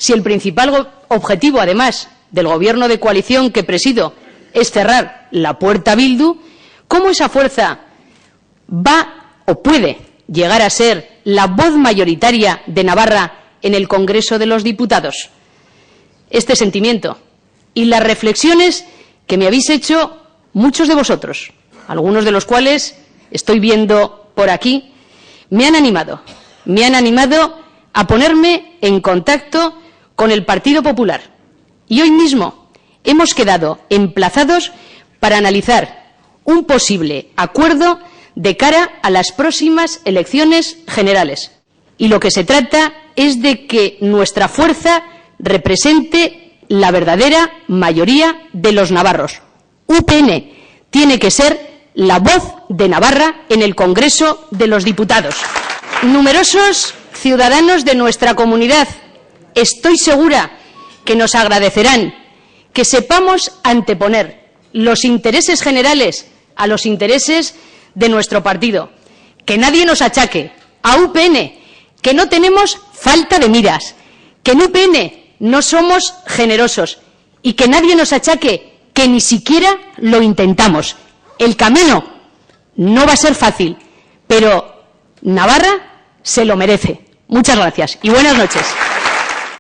si el principal objetivo, además, del Gobierno de coalición que presido es cerrar la puerta a Bildu, ¿cómo esa fuerza va o puede llegar a ser la voz mayoritaria de Navarra en el Congreso de los Diputados? Este sentimiento y las reflexiones que me habéis hecho muchos de vosotros, algunos de los cuales estoy viendo por aquí, me han animado a ponerme en contacto con el Partido Popular. Y hoy mismo hemos quedado emplazados para analizar un posible acuerdo de cara a las próximas elecciones generales. Y lo que se trata es de que nuestra fuerza represente la verdadera mayoría de los navarros. UPN tiene que ser la voz de Navarra en el Congreso de los Diputados. Numerosos ciudadanos de nuestra comunidad, estoy segura que nos agradecerán que sepamos anteponer los intereses generales a los intereses de nuestro partido. Que nadie nos achaque a UPN que no tenemos falta de miras, que en UPN no somos generosos y que nadie nos achaque que ni siquiera lo intentamos. El camino no va a ser fácil, pero Navarra se lo merece. Muchas gracias y buenas noches.